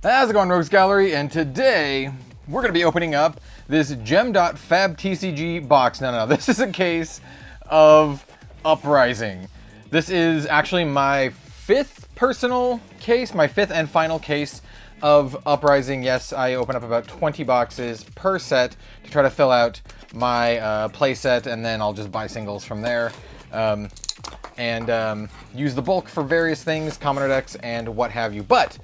How's it going, Rogues Gallery? And today we're going to be opening up this Gem.Fab TCG box. No, this is a case of Uprising. This is actually my fifth personal case, my fifth and final case of Uprising. Yes, I open up about 20 boxes per set to try to fill out my play set, and then I'll just buy singles from there. And use the bulk for various things, commoner decks, and what have you. But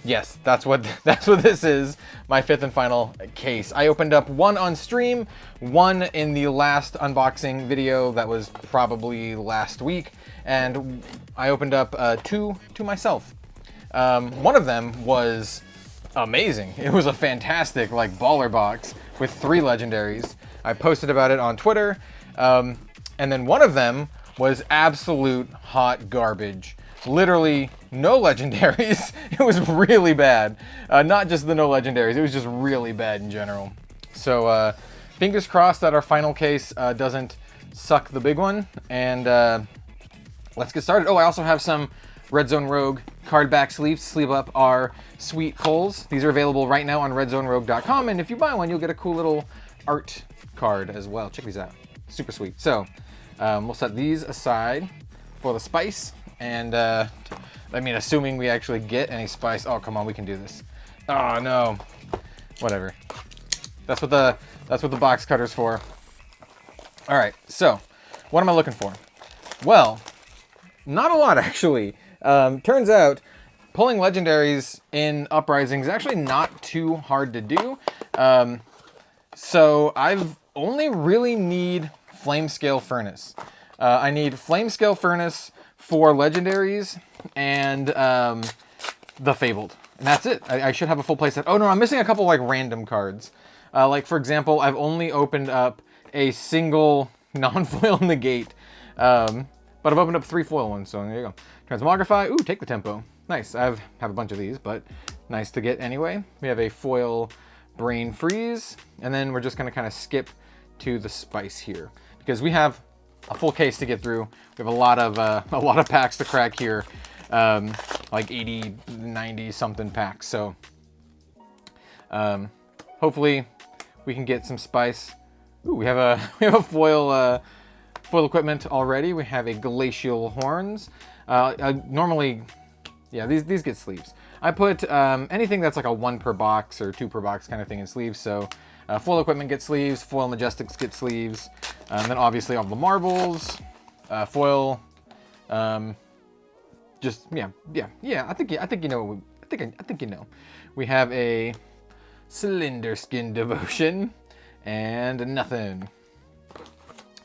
yes, that's what this is, my fifth and final case. I opened up one on stream, one in the last unboxing video that was probably last week, and I opened up two to myself. One of them was amazing. It was a fantastic, like, baller box with 3 legendaries. I posted about it on Twitter, and then one of them was absolute hot garbage. Literally no legendaries. It was really bad. Not just the no legendaries, it was just really bad in general. So fingers crossed that our final case doesn't suck the big one. And let's get started. Oh, I also have some Red Zone Rogue card back sleeves to sleeve up our sweet pulls. These are available right now on redzonerogue.com, and if you buy one, you'll get a cool little art card as well. Check these out. Super sweet. So we'll set these aside for the spice. And, I mean, assuming we actually get any spice. Oh, come on, we can do this. Oh, no. Whatever. That's what the box cutter's for. All right, so what am I looking for? Well, not a lot, actually. Turns out pulling legendaries in Uprising is actually not too hard to do. So I've only really need Flamescale Furnace. I need Flamescale Furnace for legendaries and the Fabled, and that's it. I should have a full playset. Oh no, I'm missing a couple like random cards. Like for example, I've only opened up a single non-foil negate, but I've opened up 3 foil ones, so there you go. Transmogrify, ooh, take the tempo. Nice, I have a bunch of these, but nice to get anyway. We have a foil Brain Freeze, and then we're just gonna kind of skip to the spice here, because we have a full case to get through. We have a lot of packs to crack here, like 80, 90 something packs. So hopefully we can get some spice. Ooh, we have a foil equipment already. We have a Glacial Horns. Normally, yeah, these get sleeves. I put anything that's like a 1 per box or 2 per box kind of thing in sleeves. So foil equipment gets sleeves, foil majestics get sleeves, and then obviously all the marbles, foil. Just yeah. I think you know. I think you know. We have a Cylinder Skin Devotion and nothing.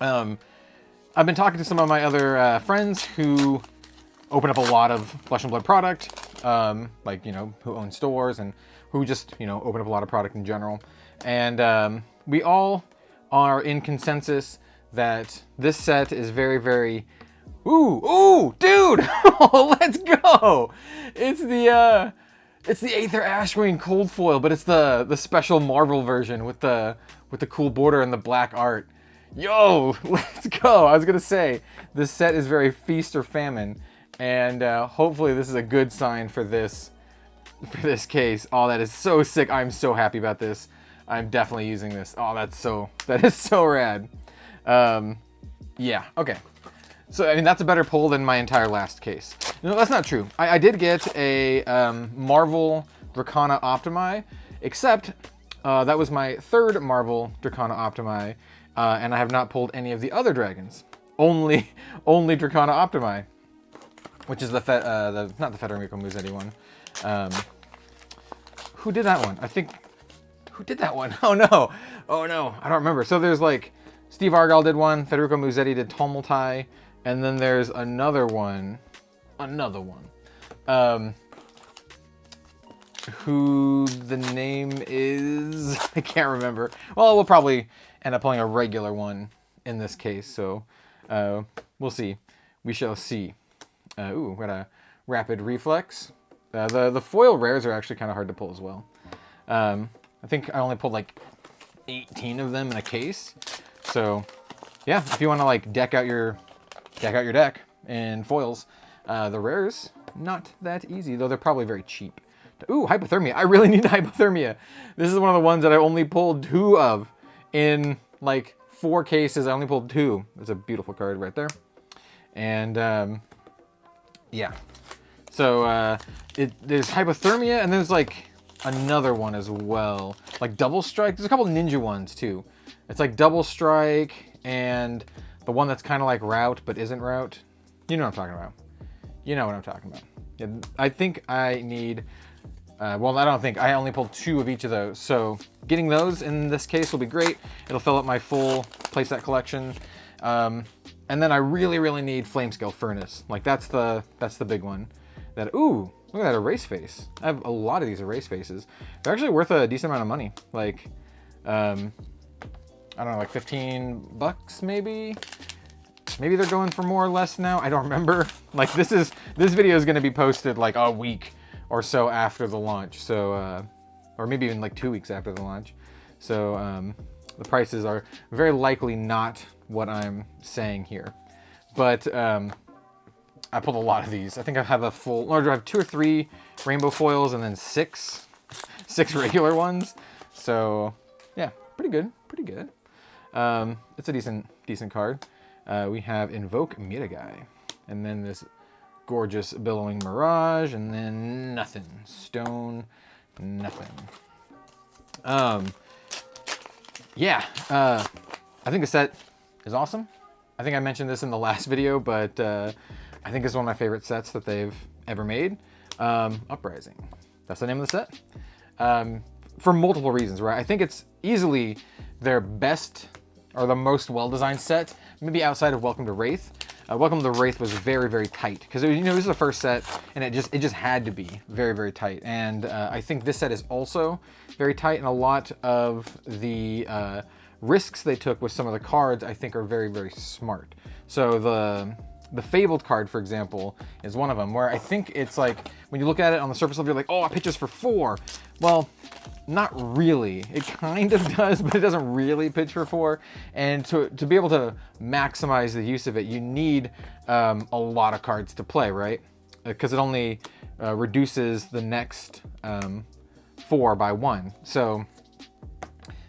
I've been talking to some of my other friends who open up a lot of Flesh and Blood product, like, you know, who own stores and who just, you know, open up a lot of product in general. And we all are in consensus that this set is very, very... Ooh, dude! Let's go! It's the Aether Ashwing Cold Foil, but it's the special Marvel version with the cool border and the black art. Yo, let's go! I was gonna say, this set is very feast or famine, and hopefully this is a good sign for this case. Oh, that is so sick! I'm so happy about this. I'm definitely using this. Oh, that is so rad. Yeah, okay. So, I mean, that's a better pull than my entire last case. No, that's not true. I did get a Marvel Dracana Optimi, except that was my 3rd Marvel Dracana Optimi, and I have not pulled any of the other dragons. Only Dracana Optimi, which is not the Federico Musetti one. Who did that one? Who did that one? Oh no, I don't remember. So there's like, Steve Argyle did one, Federico Musetti did Tumultai, and then there's another one, who the name is, I can't remember. Well, we'll probably end up pulling a regular one in this case, so we'll see. We shall see. Ooh, we got a Rapid Reflex. The foil rares are actually kind of hard to pull as well. I think I only pulled like 18 of them in a case. So yeah, if you want to like deck out your deck in foils, the rares, not that easy, though they're probably very cheap Ooh, hypothermia. I really need hypothermia. This is one of the ones that I only pulled 2 of in like 4 cases. I only pulled 2. It's a beautiful card right there. And yeah. So there's hypothermia, and there's like another one as well. Like double strike. There's a couple ninja ones too. It's like double strike and the one that's kind of like route but isn't route. You know what I'm talking about. You know what I'm talking about. Yeah, I think I need, well, I don't think, I only pulled 2 of each of those. So getting those in this case will be great. It'll fill up my full playset collection. And then I really, really need Flamescale Furnace. Like that's the big one. That, ooh, look at that erase face. I have a lot of these erase faces. They're actually worth a decent amount of money. Like, I don't know, like 15 bucks maybe? Maybe they're going for more or less now. I don't remember. Like this video is going to be posted like a week or so after the launch. So, or maybe even like 2 weeks after the launch. So the prices are very likely not what I'm saying here. But I pulled a lot of these. I think I have a full, or do I have 2 or 3 rainbow foils and then 6 regular ones. So yeah, pretty good, pretty good. It's a decent card. We have Invoke Miragai, and then this gorgeous Billowing Mirage, and then nothing. Stone, nothing. Yeah, I think the set is awesome. I think I mentioned this in the last video, but I think it's one of my favorite sets that they've ever made. Uprising. That's the name of the set. For multiple reasons, right? I think it's easily their best or the most well-designed set, maybe outside of Welcome to Wraith. Welcome to Wraith was very, very tight because, you know, this is the first set and it just had to be very, very tight. And I think this set is also very tight, and a lot of the risks they took with some of the cards I think are very, very smart. So the Fabled card, for example, is one of them, where I think it's like, when you look at it on the surface level, you're like, oh, it pitches for 4. Well, not really. It kind of does, but it doesn't really pitch for 4. And to be able to maximize the use of it, you need a lot of cards to play, right? Because it only reduces the next 4 by 1. So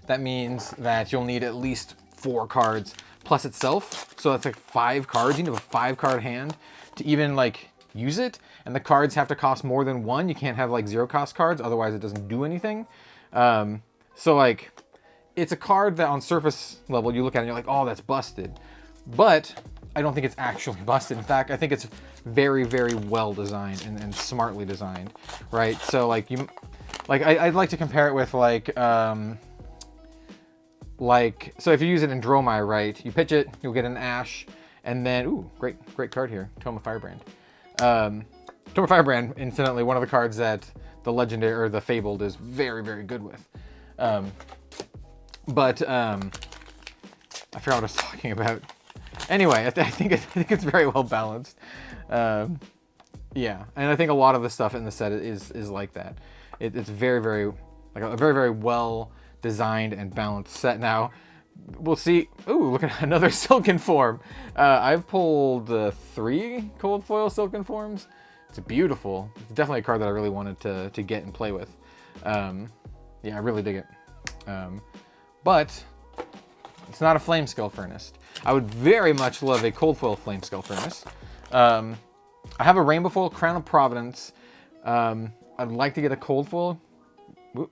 that means that you'll need at least 4 cards plus itself. So that's like 5 cards. You need a 5-card hand to even like use it. And the cards have to cost more than 1. You can't have like 0-cost cards, otherwise it doesn't do anything. So like, it's a card that on surface level you look at it and you're like, oh, that's busted. But I don't think it's actually busted. In fact, I think it's very, very well designed and smartly designed, right? So like I'd like to compare it with so if you use it in Dromai, right, you pitch it, you'll get an Ash, and then, ooh, great card here, Tome of Firebrand. Tome of Firebrand, incidentally, one of the cards that the Legendary, or the Fabled, is very, very good with. I forgot what I was talking about. Anyway, I think it's very well balanced. Yeah, and I think a lot of the stuff in the set is like that. It's very, very, like a very, very well designed and balanced set. Now, we'll see. Ooh, look at another Silken Form. I've pulled 3 cold foil Silken Forms. It's beautiful. It's definitely a card that I really wanted to get and play with. Yeah, I really dig it. But it's not a Flamescale Furnace. I would very much love a cold foil Flamescale Furnace. I have a rainbow foil Crown of Providence. I'd like to get a cold foil.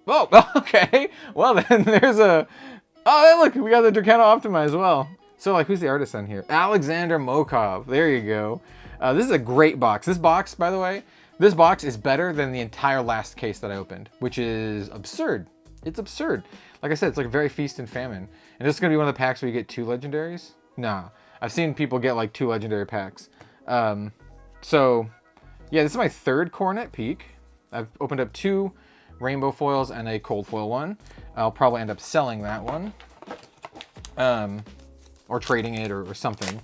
Oh, okay. Well, then there's a... Oh, look, we got the Dracana Optima as well. So, like, who's the artist on here? Alexander Mokov. There you go. This is a great box. This box, by the way, this box is better than the entire last case that I opened, which is absurd. It's absurd. Like I said, it's like very feast and famine. And this is going to be one of the packs where you get 2 legendaries? Nah. I've seen people get like 2 legendary packs. So, yeah, this is my 3rd Coronet Peak. I've opened up 2 rainbow foils and a cold foil one. I'll probably end up selling that one. Or trading it or something.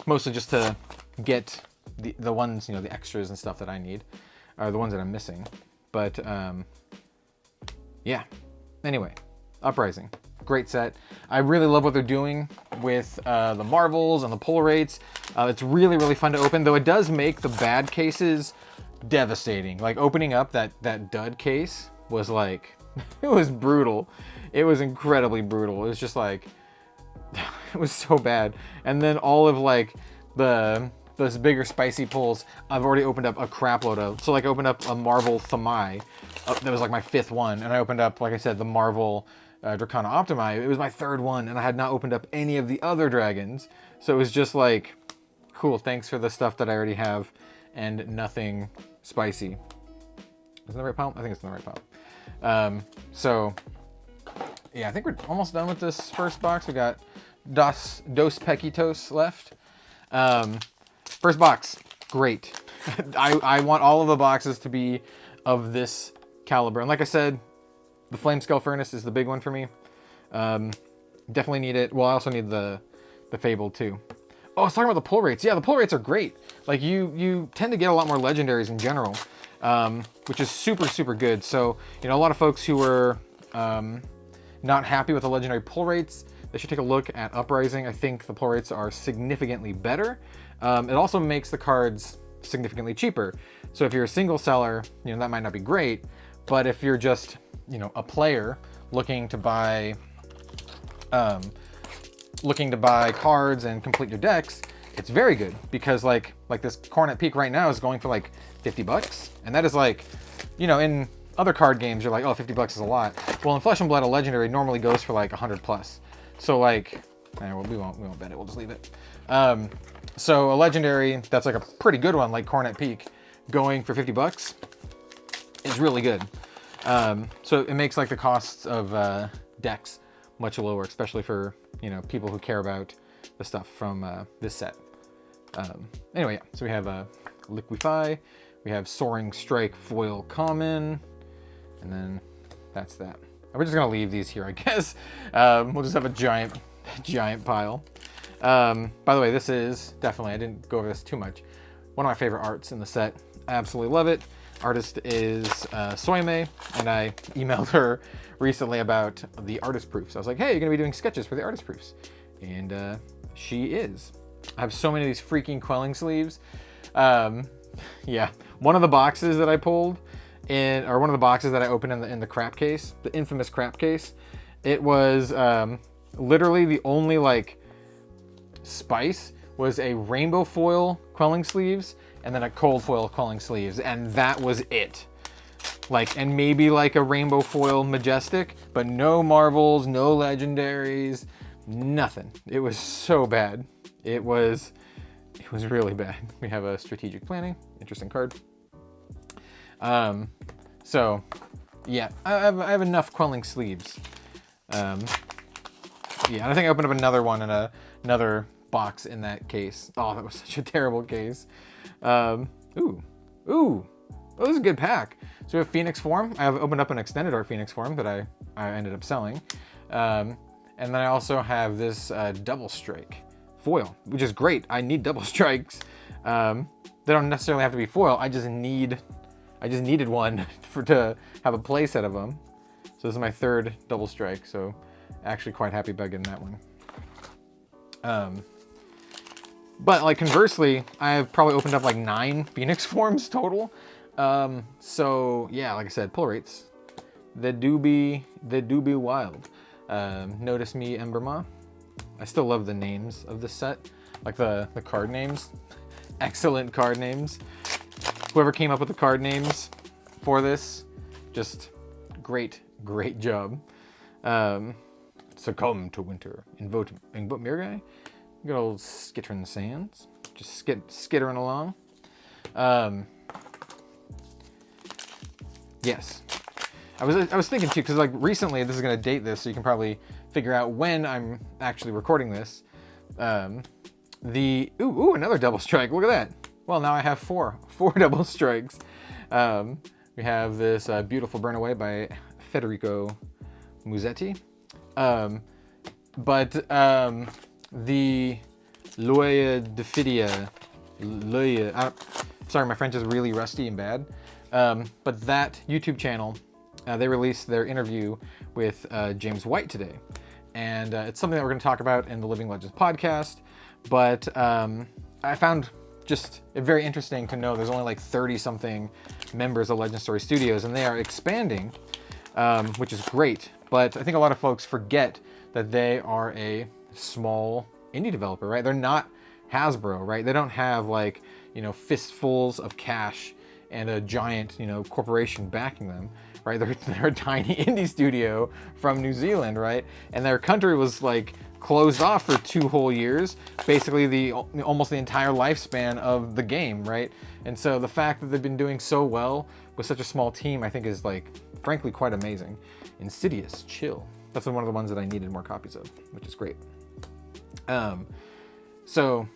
Mostly just to get the ones, you know, the extras and stuff that I need. Or the ones that I'm missing. But, yeah. Anyway, Uprising. Great set. I really love what they're doing with the Marvels and the Polar Rates. It's really, really fun to open, though it does make the bad cases devastating. Like opening up that dud case was like, it was brutal. It was incredibly brutal. It was just like, it was so bad. And then all of like those bigger spicy pulls, I've already opened up a crap load of. So like I opened up a Marvel Thamai. That was like my 5th one. And I opened up, like I said, the Marvel Dracana Optimi. It was my 3rd one, and I had not opened up any of the other dragons. So it was just like, cool, thanks for the stuff that I already have, and nothing spicy. Is that the right pile? I think it's in the right pile. So, yeah, I think we're almost done with this first box. We got dos Pequitos left. First box, great. I want all of the boxes to be of this caliber. And like I said, the Flame Scale Furnace is the big one for me. Definitely need it. Well, I also need the Fable too. Oh, I was talking about the pull rates. Yeah, the pull rates are great. Like you tend to get a lot more legendaries in general, which is super, super good. So, you know, a lot of folks who were not happy with the legendary pull rates, they should take a look at Uprising. I think the pull rates are significantly better. It also makes the cards significantly cheaper. So if you're a single seller, you know, that might not be great, but if you're just, you know, a player looking to buy cards and complete your decks, it's very good, because like this Coronet Peak right now is going for like $50, and that is like, you know, in other card games you're like, oh, $50 is a lot. Well, in Flesh and Blood, a legendary normally goes for like 100 plus. So like, well, we won't bet it. We'll just leave it. So a legendary that's like a pretty good one, like Coronet Peak, going for $50 is really good. So it makes like the costs of decks much lower, especially for, you know, people who care about the stuff from this set. Anyway, yeah, so we have Liquify, we have Soaring Strike Foil Common, and then that's that. We're just gonna leave these here, I guess. We'll just have a giant pile. By the way, this is definitely, I didn't go over this too much, one of my favorite arts in the set. I absolutely love it. Artist is Soime, and I emailed her recently about the artist proofs. I was like, hey, you're gonna be doing sketches for the artist proofs. And she is. I have so many of these freaking quelling sleeves. Yeah, one of the boxes that I pulled or one of the boxes that I opened in the crap case, the infamous crap case, it was literally the only like spice was a rainbow foil quelling sleeves and then a cold foil quelling sleeves, and that was it. Like, and maybe like a rainbow foil majestic, but no marvels, no legendaries, nothing. It was so bad. It was really bad. We have a strategic planning, interesting card. So yeah, I have enough quelling sleeves. Yeah, and I think I opened up another one in another box in that case. Oh, that was such a terrible case. Ooh, oh, this is a good pack. So we have Phoenix Form. I have opened up an extended art Phoenix Form that I ended up selling. And then I also have this double strike foil, which is great. I need double strikes. They don't necessarily have to be foil. I just needed one to have a play set of them. So this is my 3rd double strike. So actually quite happy about getting that one. But like conversely, I've probably opened up like 9 Phoenix Forms total. So yeah, like I said, pull rates, they do be wild. Notice Me Emberma. I still love the names of this set, like the card names. Excellent card names. Whoever came up with the card names for this, just great job. Succumb to winter. Invoke Mirgai. Good old Skittering Sands. Just skittering along. Yes. I was thinking too, because like recently, this is gonna date this, so you can probably figure out when I'm actually recording this. Ooh, another double strike. Look at that. Well, now I have four double strikes. We have this Beautiful Burn Away by Federico Musetti. The Loya de Fidia, sorry, my French is really rusty and bad. But that YouTube channel, they released their interview with James White today. And it's something that we're going to talk about in the Living Legends podcast. But I found just very interesting to know there's only like 30 something members of Legend Story Studios, and they are expanding, which is great. But I think a lot of folks forget that they are a small indie developer, right? They're not Hasbro, right? They don't have like, you know, fistfuls of cash and a giant, you know, corporation backing them, right? They're a tiny indie studio from New Zealand, right? And their country was like closed off for 2 whole years, basically almost the entire lifespan of the game, right? And so the fact that they've been doing so well with such a small team, I think is like, frankly, quite amazing. Insidious, chill. That's one of the ones that I needed more copies of, which is great. So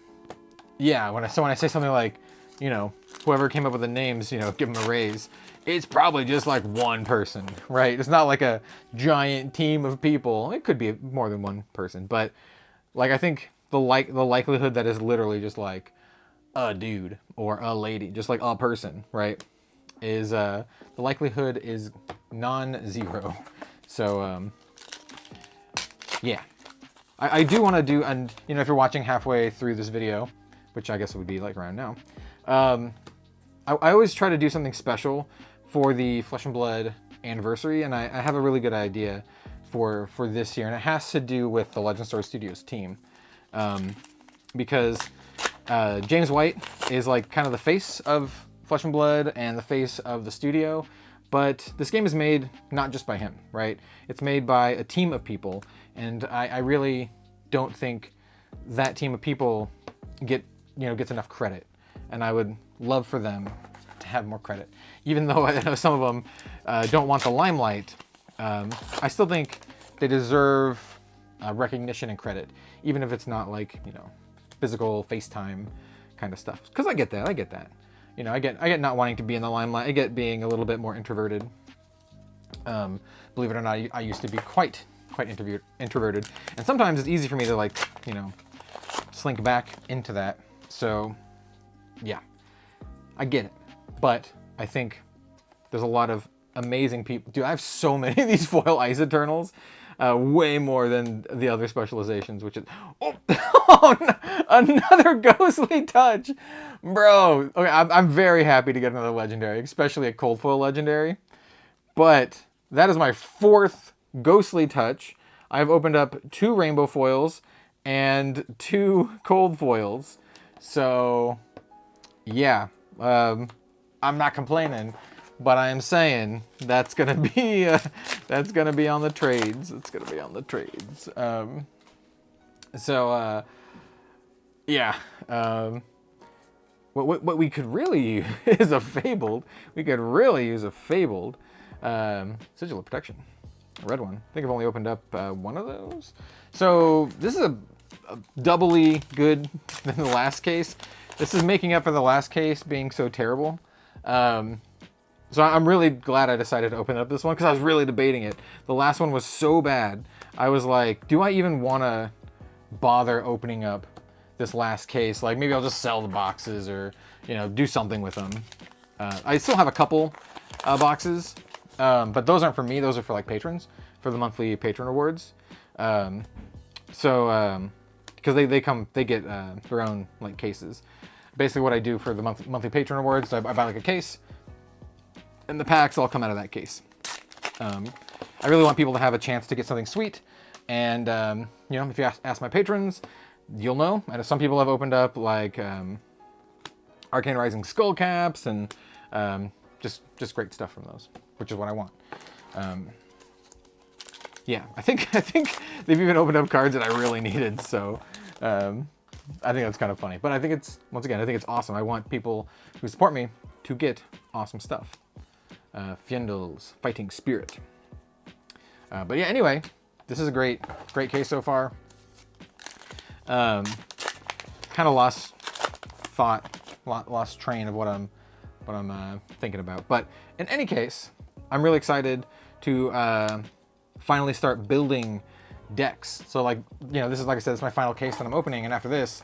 yeah, when I say something like, you know, whoever came up with the names, you know, give them a raise, it's probably just like one person, right? It's not like a giant team of people. It could be more than one person, but like I think the likelihood that is literally just like a dude or a lady, just like a person, right? Is the likelihood is non-zero. So yeah, I do want to do, and you know, if you're watching halfway through this video, which I guess it would be like around now, I always try to do something special for the Flesh and Blood anniversary, and I have a really good idea for this year, and it has to do with the Legend Story Studios team, because James White is like kind of the face of Flesh and Blood and the face of the studio, but this game is made not just by him, right? It's made by a team of people, and I really don't think that team of people gets enough credit, and I would love for them to have more credit. Even though I know some of them don't want the limelight, I still think they deserve recognition and credit, even if it's not like, you know, physical FaceTime kind of stuff. Because I get that. You know, I get not wanting to be in the limelight. I get being a little bit more introverted. Believe it or not, I used to be quite introverted, and sometimes it's easy for me to, like, you know, slink back into that. So yeah, I get it, but I think there's a lot of amazing people. Dude, I have so many of these foil Ice Eternals, way more than the other specializations, which is, oh no, another ghostly touch, bro. Okay, I'm very happy to get another legendary, especially a cold foil legendary, but that is my 4th ghostly touch. I've opened up 2 rainbow foils and 2 cold foils, so yeah, I'm not complaining, but I am saying that's gonna be on the trades. It's gonna be on the trades. Yeah. What we could really use is a fabled. We could really use a fabled sigil of protection, a red one. I think I've only opened up 1 of those. So this is a doubly good than the last case. This is making up for the last case being so terrible. So I'm really glad I decided to open up this one, because I was really debating it. The last one was so bad. I was like, do I even want to bother opening up this last case? Like, maybe I'll just sell the boxes, or, you know, do something with them. I still have a couple boxes, but those aren't for me. Those are for like patrons, for the monthly patron rewards. Because they get their own like cases. Basically, what I do for the monthly patron rewards, I buy like a case, and the packs all come out of that case. I really want people to have a chance to get something sweet, and you know, if you ask my patrons, you'll know. I know some people have opened up like Arcane Rising skull caps, and just great stuff from those, which is what I want. Yeah, I think they've even opened up cards that I really needed, so I think that's kind of funny. But I think it's awesome. I want people who support me to get awesome stuff. Fjendel's Fighting Spirit. But yeah, anyway, this is a great case so far. Kind of lost train of what I'm thinking about. But in any case, I'm really excited to finally start building decks. So, like, you know, this is, like I said, it's my final case that I'm opening, and after this,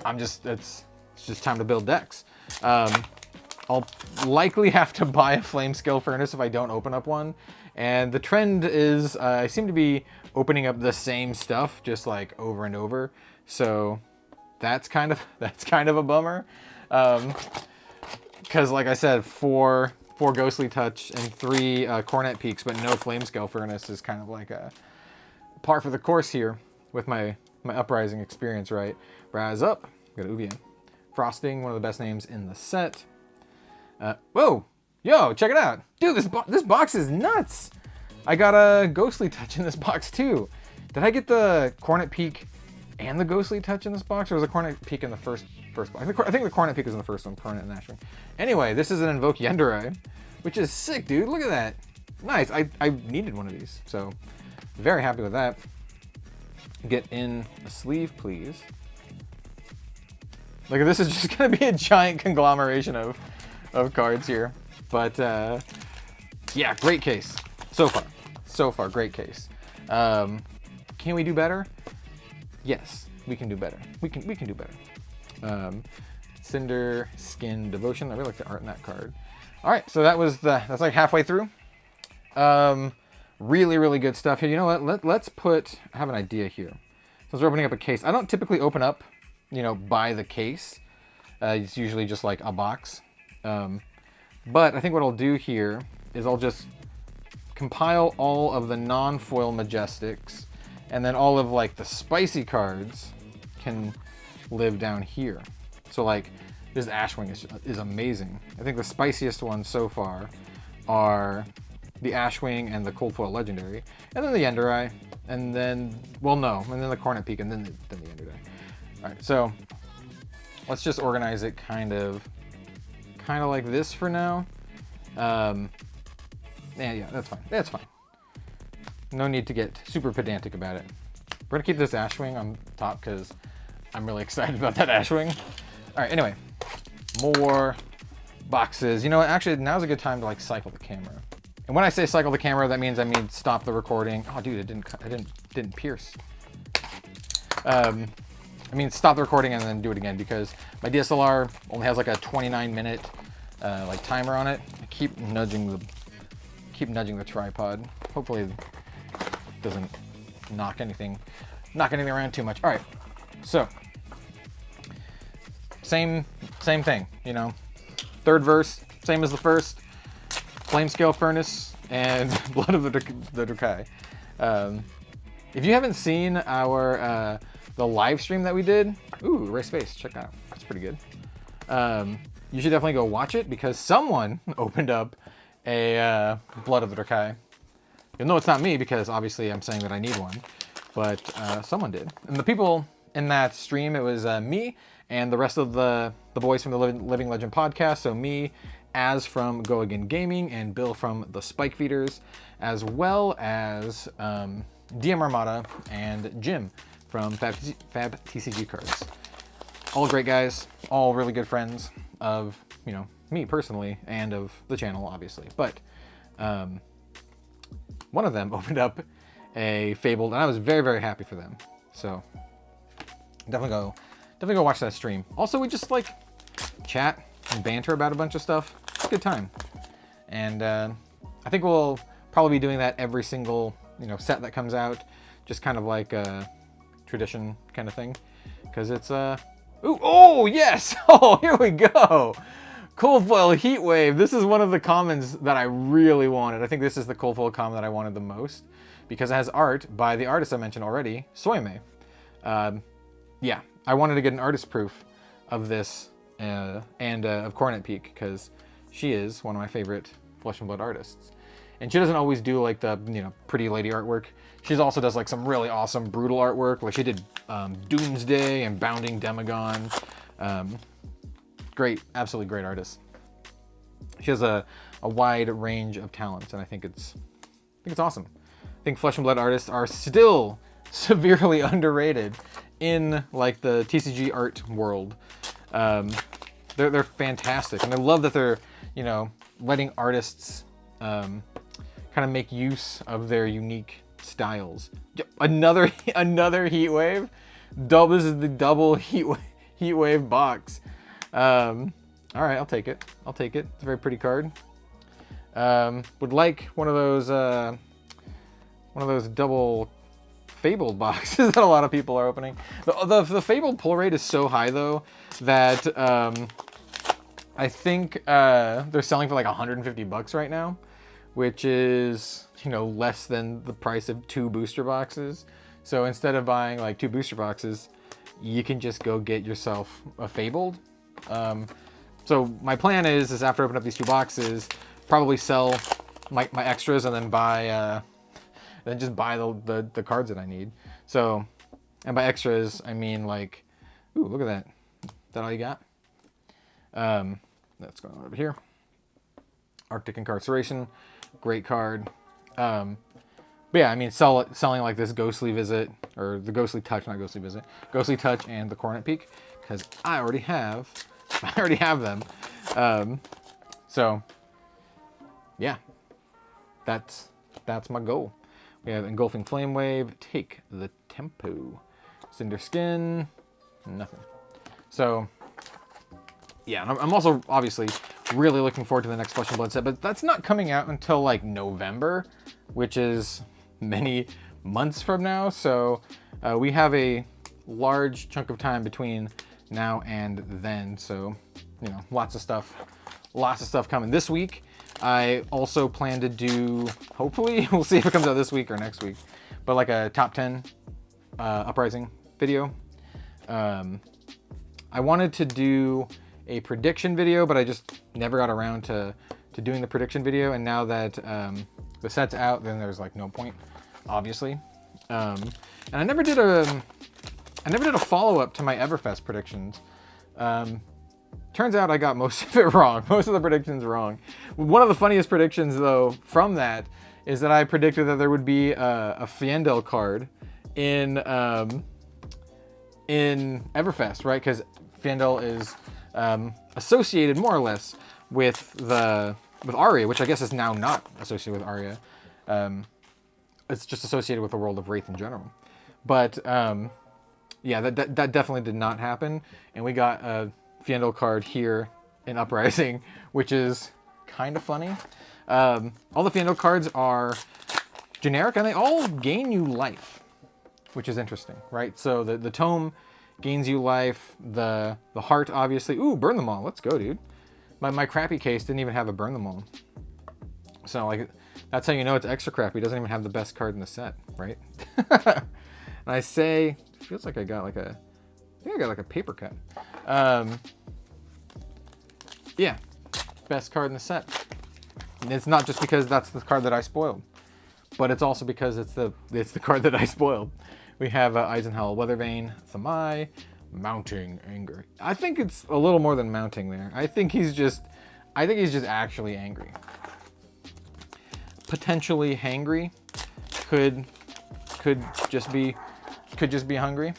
it's just time to build decks. I'll likely have to buy a Flame Scale Furnace if I don't open up one, and the trend is I seem to be opening up the same stuff just like over and over, so that's kind of a bummer. Because like I said, four Ghostly Touch and 3 Cornet Peaks, but no Flamescale Furnace is kind of like a par for the course here with my Uprising experience, right? Raz up, got Uvian. Frosting, one of the best names in the set. Whoa, yo, check it out. Dude, this box is nuts. I got a Ghostly Touch in this box too. Did I get the Cornet Peak and the Ghostly Touch in this box, or was the Cornet Peak in the first box? I think the Cornet Peak was in the first one, Cornet and Ashwing. Anyway, this is an Invoke Yendrai, which is sick, dude. Look at that. Nice. I needed one of these, so very happy with that. Get in a sleeve, please. Like, this is just going to be a giant conglomeration of cards here. But, yeah, great case. So far, great case. Can we do better? Yes, we can do better. We can do better. Cinder Skin Devotion. I really like the art in that card. All right, so that's like halfway through. Really, really good stuff here. You know what? Let's put. I have an idea here. Since we're opening up a case, I don't typically open up, by the case. It's usually just like a box. But I think what I'll do here is I'll just compile all of the non-foil Majestics, and then all of like the spicy cards can live down here. So like this Ashwing is amazing. I think the spiciest ones so far are the Ashwing and the Cold Foil Legendary, and then the Yendrai, and then, well, no, and then the Cornet Peak, and then the Yendrai. All right, so let's just organize it kind of like this for now. Yeah, that's fine. That's fine. No need to get super pedantic about it. We're gonna keep this Ashwing on top because I'm really excited about that Ashwing. All right, anyway, more boxes. You know what? Actually, now's a good time to like cycle the camera. And when I say cycle the camera, that means I mean stop the recording. Oh, dude, it didn't pierce. I mean stop the recording and then do it again because my DSLR only has like a 29-minute like timer on it. I keep nudging the tripod. Hopefully it doesn't knock anything around too much. All right, so same thing, Third verse, same as the first. Flamescale Furnace and Blood of the Drukai. If you haven't seen our the live stream that we did, ooh, Race Face, check out. That's pretty good. You should definitely go watch it because someone opened up a Blood of the Drukai. You'll know it's not me because obviously I'm saying that I need one, but someone did. And the people in that stream, it was me and the rest of the boys from the Living Legend podcast. So me, Az from Go Again Gaming, and Bill from the Spike Feeders, as well as DM Armada and Jim from Fab TCG Cards. All great guys, all really good friends of, me personally and of the channel, obviously. But one of them opened up a Fabled, and I was very, very happy for them. So definitely go watch that stream. Also, we just like chat and banter about a bunch of stuff. It's a good time. And I think we'll probably be doing that every single, set that comes out. Just kind of like a tradition kind of thing. Because it's, ooh, oh, yes! Oh, here we go! Cold Foil Heat Wave. This is one of the commons that I really wanted. I think this is the Cold Foil common that I wanted the most. Because it has art by the artist I mentioned already, Soyame. Yeah, I wanted to get an artist proof of this and of Cornet Peak because she is one of my favorite Flesh and Blood artists. And she doesn't always do like the, pretty lady artwork. She also does like some really awesome brutal artwork. Like she did Doomsday and Bounding Demagon. Great, absolutely great artist. She has a wide range of talents, and I think it's awesome. I think Flesh and Blood artists are still severely underrated in like the TCG art world. They're fantastic, and I love that they're letting artists kind of make use of their unique styles. Another heat wave. This is the double heat wave box. All right, I'll take it. It's a very pretty card. Would like one of those double Fabled boxes that a lot of people are opening. The Fabled pull rate is so high though that I think they're selling for like $150 right now, which is, you know, less than the price of 2 booster boxes. So instead of buying like 2 booster boxes, you can just go get yourself a Fabled. So my plan is after I open up these 2 boxes, probably sell my extras and then buy, then just buy the cards that I need. So, and by extras, I mean like, ooh, look at that. Is that all you got? That's going on over here. Arctic Incarceration, great card. But yeah, I mean, selling like this Ghostly Visit, or the Ghostly Touch, not Ghostly Visit, Ghostly Touch and the Coronet Peak, because I already have them. So yeah, that's my goal. We have Engulfing Flame Wave, Take the Tempo, Cinder Skin, nothing. So yeah, and I'm also obviously really looking forward to the next Flesh and Blood set, but that's not coming out until like November, which is many months from now. So we have a large chunk of time between now and then. So, you know, lots of stuff coming this week. I also plan to do, hopefully, we'll see if it comes out this week or next week, but like a top 10 Uprising video. I wanted to do a prediction video, but I just never got around to doing the prediction video. And now that the set's out, then there's like no point, obviously. And I never did a follow-up to my Everfest predictions. Turns out I got most of it wrong. Most of the predictions wrong. One of the funniest predictions, though, from that is that I predicted that there would be a Fiendel card in Everfest, right? Because Fiendel is associated more or less with Aria, which I guess is now not associated with Aria. It's just associated with the world of Wraith in general. But yeah, that definitely did not happen, and we got a Fiendel card here in Uprising, which is kind of funny. All the Fiendel cards are generic, and they all gain you life, which is interesting, right? So the Tome gains you life, the Heart, obviously. Ooh, Burn Them All. Let's go, dude. My crappy case didn't even have a Burn Them All. So, like, that's how you know it's extra crappy. It doesn't even have the best card in the set, right? And I say, it feels like I got like a, I think I got like a paper cut. Yeah, best card in the set. And it's not just because that's the card that I spoiled, but it's also because it's the card that I spoiled. We have Eisenhower Weathervane, Thamai, Mounting Anger. I think it's a little more than mounting there. I think he's just actually angry. Potentially hangry. Could just be hungry.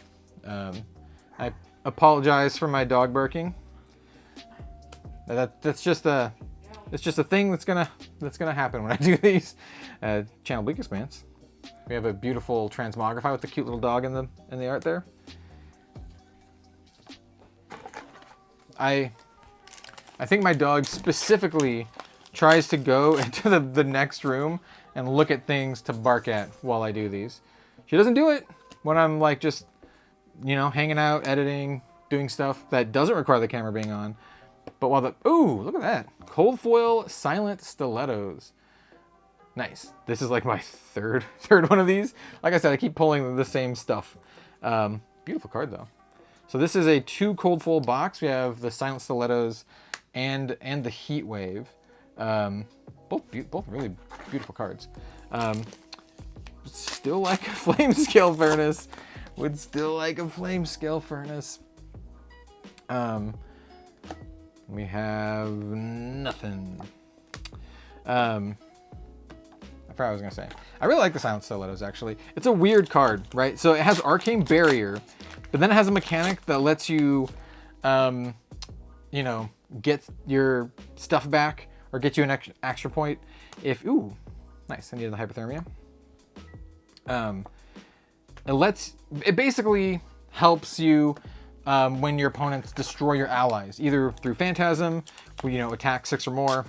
I apologize for my dog barking. It's just a thing that's gonna happen when I do these. Channel Bleak Expanse. We have a beautiful Transmogrify with the cute little dog in the art there. I think my dog specifically tries to go into the next room and look at things to bark at while I do these. She doesn't do it when I'm like just, you know, hanging out, editing, doing stuff that doesn't require the camera being on. But while ooh, look at that. Cold Foil Silent Stilettos. Nice. This is like my third one of these. Like I said, I keep pulling the same stuff. Beautiful card though. So this is a 2 Cold Foil box. We have the Silent Stilettos and the Heat Wave. Both really beautiful cards. Still like a Flame Scale Furnace. Would still like a Flame Scale Furnace. We have nothing. I forgot what I was gonna say. I really like the Silent Stilettos, actually. It's a weird card, right? So it has Arcane Barrier, but then it has a mechanic that lets you, you know, get your stuff back or get you an extra point if, ooh, nice, I needed the Hypothermia. It basically helps you when your opponents destroy your allies, either through Phantasm, where, you know, attack 6 or more,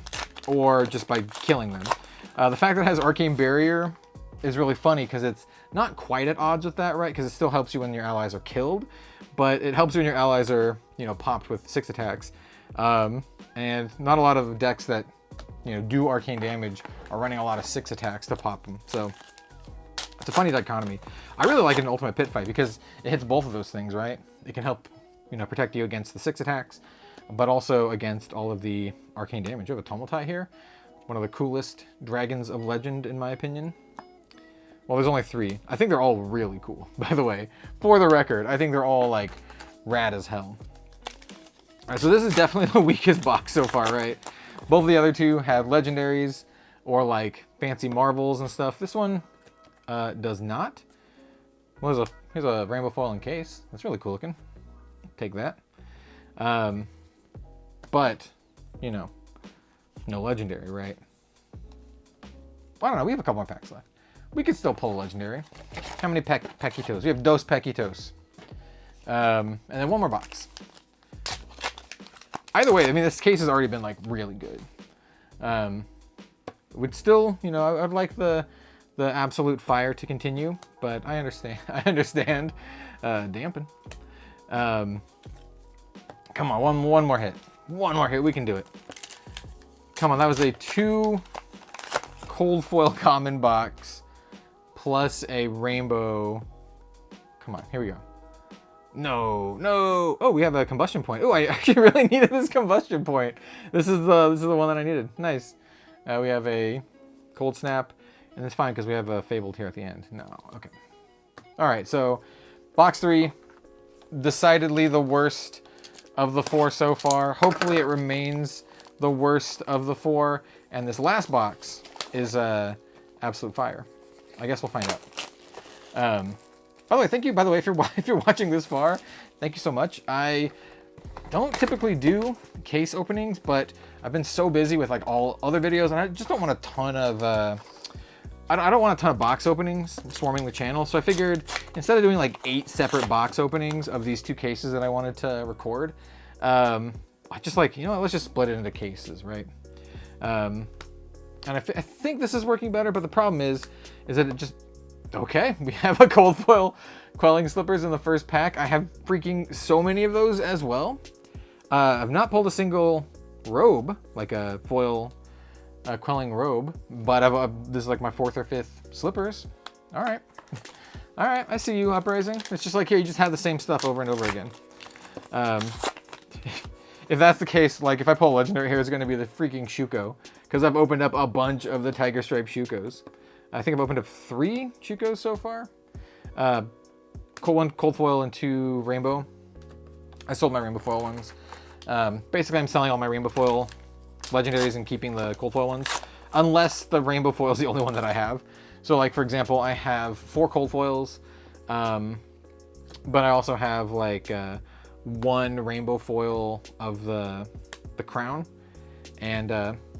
or just by killing them. The fact that it has Arcane Barrier is really funny because it's not quite at odds with that, right? Because it still helps you when your allies are killed, but it helps you when your allies are, you know, popped with 6 attacks. And not a lot of decks that, you know, do arcane damage are running a lot of 6 attacks to pop them. So it's a funny dichotomy. I really like it in Ultimate Pit Fight because it hits both of those things, right? It can help, you know, protect you against the 6 attacks, but also against all of the arcane damage. You have a Tumultai here. One of the coolest dragons of legend, in my opinion. Well, there's only 3. I think they're all really cool, by the way. For the record, I think they're all, like, rad as hell. All right, so this is definitely the weakest box so far, right? Both of the other 2 have legendaries or, like, fancy marvels and stuff. This one does not. Well, here's a rainbow foil in case. That's really cool looking. Take that. But, you know, no legendary, right? Well, I don't know. We have a couple more packs left. We could still pull a legendary. How many Paquitos? We have dos Paquitos. And then one more box. Either way, I mean, this case has already been, like, really good. Would still, you know, I'd like the absolute fire to continue, but I understand. I understand. Dampen. Come on, one more hit. One more hit. We can do it. Come on, that was a 2 cold foil common box plus a rainbow. Come on, here we go. No. Oh, we have a combustion point. Oh, I actually really needed this combustion point. This is the one that I needed. Nice. We have a cold snap, and it's fine because we have a fabled here at the end. No, okay. All right, so box 3, decidedly the worst of the 4 so far. Hopefully it remains the worst of the 4, and this last box is absolute fire. I guess we'll find out. By the way, thank you. By the way, if you're watching this far, thank you so much. I don't typically do case openings, but I've been so busy with, like, all other videos, and I just don't want a ton of I don't want a ton of box openings swarming the channel. So I figured instead of doing like 8 separate box openings of these 2 cases that I wanted to record, I just, like, you know what, let's just split it into cases, right? And I think this is working better, but the problem is that it just. Okay, we have a cold foil quelling slippers in the first pack. I have freaking so many of those as well. I've not pulled a single robe, like a foil quelling robe, but this is like my 4th or 5th slippers. All right, I see you, Uprising. It's just like here, you just have the same stuff over and over again. If that's the case, like if I pull a legendary here, it's going to be the freaking Shuko, because I've opened up a bunch of the Tiger Stripe Shukos. I think I've opened up 3 Chukos so far. Cold foil and 2 rainbow. I sold my rainbow foil ones. Basically, I'm selling all my rainbow foil legendaries and keeping the cold foil ones, unless the rainbow foil is the only one that I have. So, like, for example, I have 4 cold foils, but I also have like 1 rainbow foil of the crown, and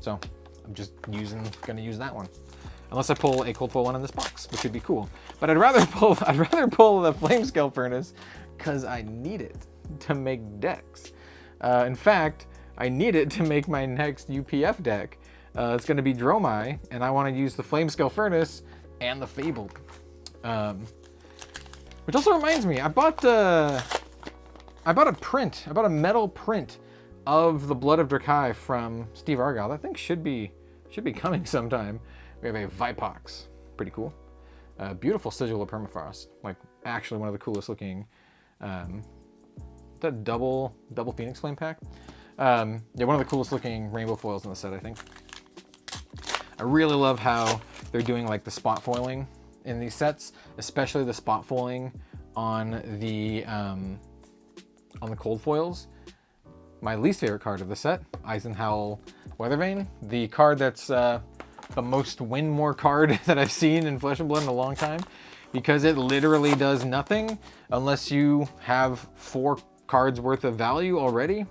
so I'm just gonna use that one. Unless I pull a cold foil one in this box, which would be cool. But I'd rather pull the flame scale furnace because I need it to make decks. In fact, I need it to make my next UPF deck. It's going to be Dromai, and I want to use the flame scale furnace and the fabled. Which also reminds me, I bought a metal print of the Blood of Drakai from Steve Aagaard. That thing should be coming sometime. We have a Vipox, pretty cool. Beautiful sigil of permafrost, like actually one of the coolest looking. That double Phoenix Flame pack. Yeah, one of the coolest looking rainbow foils in the set, I think. I really love how they're doing like the spot foiling in these sets, especially the spot foiling on the cold foils. My least favorite card of the set, Eisenhower Weathervane, the card that's the most win more card that I've seen in Flesh and Blood in a long time, because it literally does nothing unless you have 4 cards worth of value already.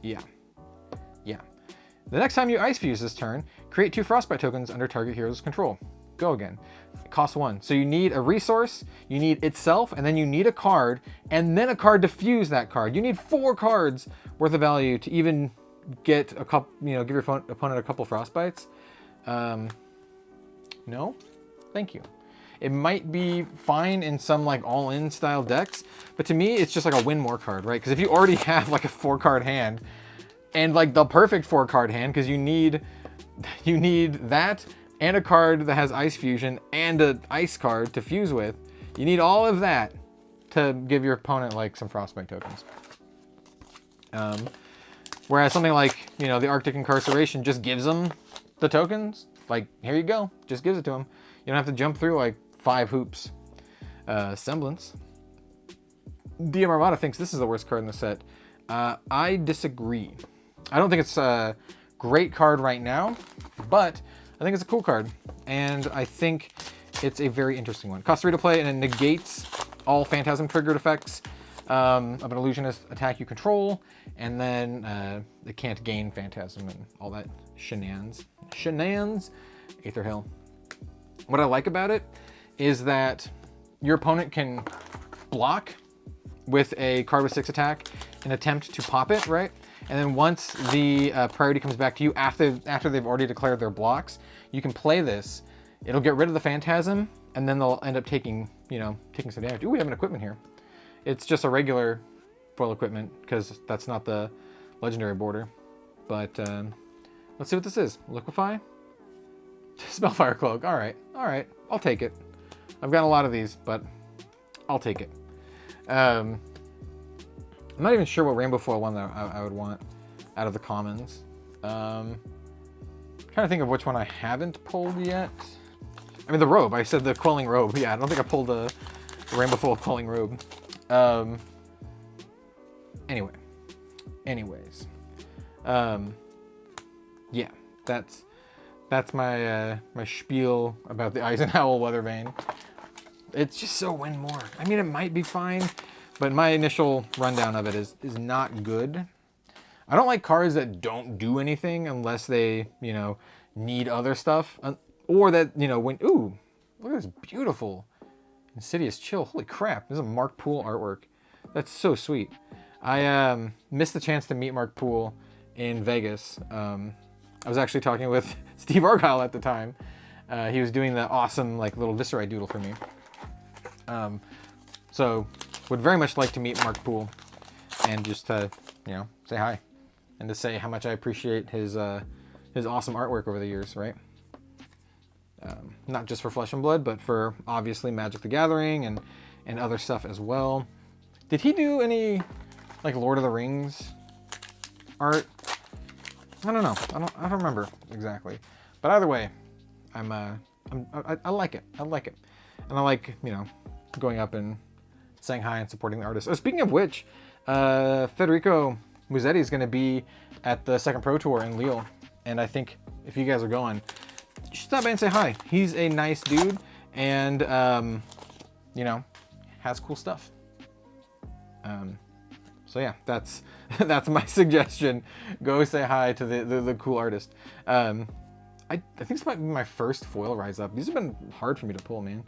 Yeah. The next time you Ice Fuse this turn, create 2 Frostbite tokens under target hero's control. Go again. It costs 1. So you need a resource, you need itself, and then you need a card, and then a card to fuse that card. You need 4 cards worth of value to even get a couple, give your opponent a couple Frostbites. No, thank you. It might be fine in some like all-in style decks, but to me, it's just like a win more card, right? Because if you already have like a 4-card hand, and like the perfect 4-card hand, because you need that and a card that has Ice Fusion and an Ice card to fuse with. You need all of that to give your opponent like some Frostbite tokens. Whereas something like, you know, the Arctic Incarceration just gives them the tokens. Like, here you go. Just gives it to them. You don't have to jump through like 5 hoops. Semblance. DM Armada thinks this is the worst card in the set. I disagree. I don't think it's a great card right now, but I think it's a cool card. And I think it's a very interesting one. Costs 3 to play, and it negates all Phantasm triggered effects of an illusionist attack you control, and then it can't gain Phantasm and all that shenanigans. Aether Hill. What I like about it is that your opponent can block with a card with 6 attack and attempt to pop it, right? And then once the priority comes back to you after they've already declared their blocks, you can play this. It'll get rid of the Phantasm, and then they'll end up taking some damage. Ooh, we have an equipment here. It's just a regular foil equipment because that's not the legendary border. But let's see what this is. Liquefy? Spellfire Cloak. All right. I'll take it. I've got a lot of these, but I'll take it. I'm not even sure what Rainbow Foil one that I would want out of the commons. Trying to think of which one I haven't pulled yet. I mean, the robe. I said the Quelling Robe. Yeah, I don't think I pulled the Rainbow Foil Quelling Robe. Anyways. Yeah, that's my my spiel about the Eisenhower Weathervane. It's just so win more. I mean, it might be fine, but my initial rundown of it is not good. I don't like cards that don't do anything unless they, you know, need other stuff. Or that, you know, when... Ooh, look at this beautiful Insidious Chill. Holy crap, this is a Mark Poole artwork. That's so sweet. I missed the chance to meet Mark Poole in Vegas. I was actually talking with Steve Argyle at the time. He was doing the awesome, like, little Viscerai doodle for me. So, would very much like to meet Mark Poole and just to, you know, say hi. And to say how much I appreciate his awesome artwork over the years, right? Not just for Flesh and Blood, but for, obviously, Magic the Gathering and other stuff as well. Did he do any, like, Lord of the Rings art? I don't know. I don't remember exactly. But either way, I like it. I like it. And I like, you know, going up and saying hi and supporting the artist. Oh, speaking of which, Federico Musetti is going to be at the second Pro Tour in Lille. And I think if you guys are going, you should stop by and say hi. He's a nice dude and, you know, has cool stuff. So yeah, that's my suggestion. Go say hi to the cool artist. I think this might be my first foil rise up. These have been hard for me to pull, man.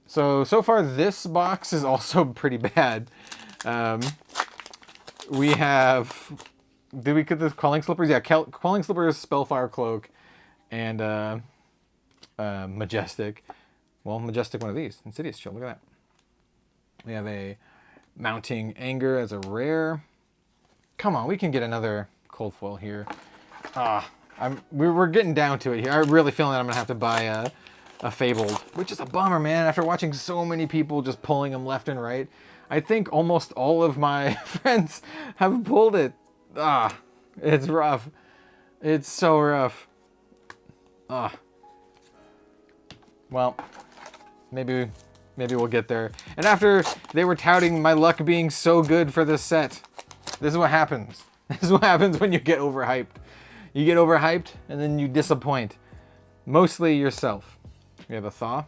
So far this box is also pretty bad. We have, did we get the Quelling Slippers? Yeah, Quelling Slippers, Spellfire Cloak, and Majestic. Well, Majestic, one of these. Insidious Chill, look at that. We have a Mounting Anger as a rare. Come on, we can get another cold foil here. We're getting down to it here. I'm really feeling that I'm gonna have to buy a Fabled, which is a bummer, man. After watching so many people just pulling them left and right, I think almost all of my friends have pulled it. It's rough. It's so rough. Well, maybe we'll get there. And after they were touting my luck being so good for this set, this is what happens. This is what happens when you get overhyped. You get overhyped and then you disappoint. Mostly yourself. We have a Thaw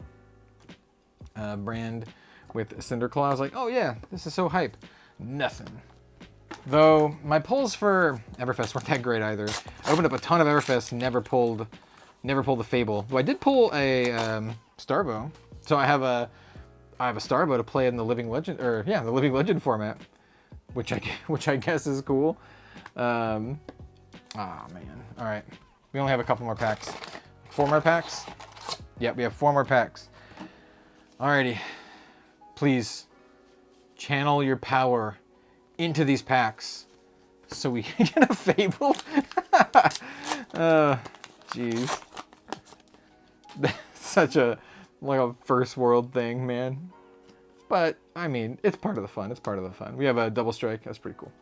brand with Cinderclaw. I was like, oh yeah, this is so hype. Nothing. Though my pulls for Everfest weren't that great either. I opened up a ton of Everfest, never pulled the Fable. Though I did pull a Starvo. So I have a Starvo to play in the Living Legend, the Living Legend format, which I guess is cool. Man. All right, we only have a couple more packs. 4 more packs. Yep, we have 4 more packs. Alrighty. Please channel your power into these packs so we can get a Fable. Jeez. Such a first world thing, man. But I mean, it's part of the fun. It's part of the fun. We have a double strike. That's pretty cool.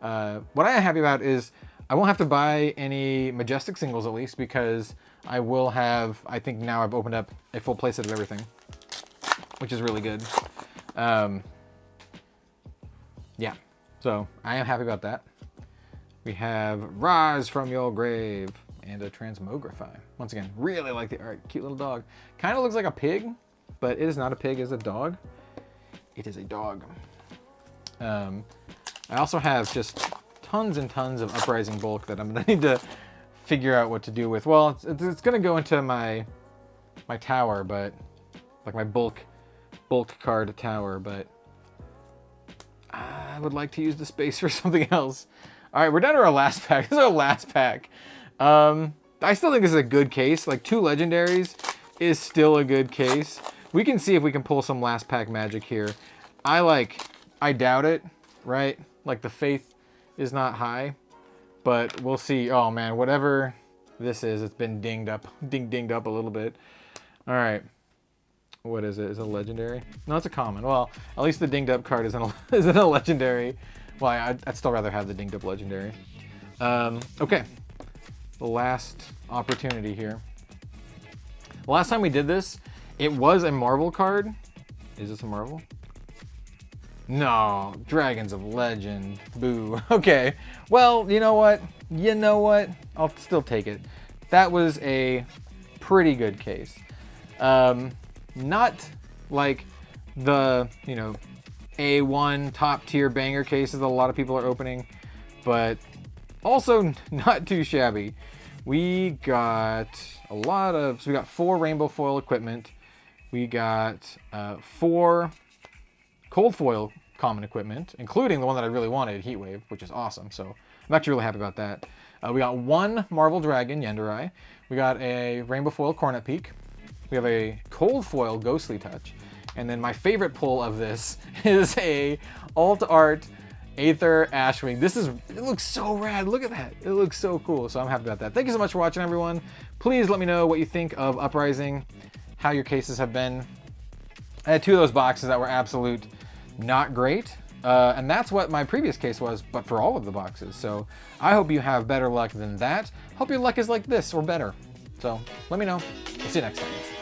What I am happy about is I won't have to buy any Majestic singles, at least, because I will have, I think now I've opened up a full playset of everything, which is really good. Yeah, so I am happy about that. We have Rise from Your Grave and a Transmogrify. Once again, really like the art. Cute little dog. Kind of looks like a pig, but it is not a pig, it's a dog. It is a dog. I also have just tons and tons of Uprising bulk that I'm gonna need to figure out what to do with. Well, it's gonna go into my tower, but like my bulk card tower, but I would like to use the space for something else. All right, we're down to our last pack. This is our last pack. I still think this is a good case. Like 2 legendaries is still a good case. We can see if we can pull some last pack magic here. I doubt it, right? Like the faith is not high, but we'll see. Oh man, whatever this is, it's been dinged up a little bit. All right, what is it? Is it a legendary? No, it's a common. Well, at least the dinged up card isn't a legendary. Well, I'd still rather have the dinged up legendary. Okay, the last opportunity here. The last time we did this, it was a Marvel card. Is this a Marvel? No, Dragons of Legend. Boo. Okay. Well, you know what? I'll still take it. That was a pretty good case. Not like the, A1 top tier banger cases that a lot of people are opening, but also not too shabby. We got so we got 4 rainbow foil equipment. We got 4 cold foil common equipment, including the one that I really wanted, Heatwave, which is awesome. So I'm actually really happy about that. We got 1 Marvel Dragon, Yendurai. We got a rainbow foil Cornet Peak. We have a cold foil Ghostly Touch. And then my favorite pull of this is a alt art Aether Ashwing. It looks so rad. Look at that. It looks so cool. So I'm happy about that. Thank you so much for watching, everyone. Please let me know what you think of Uprising, how your cases have been. I had 2 of those boxes that were absolute not great. And that's what my previous case was, but for all of the boxes. So I hope you have better luck than that. Hope your luck is like this or better. So let me know. We'll see you next time.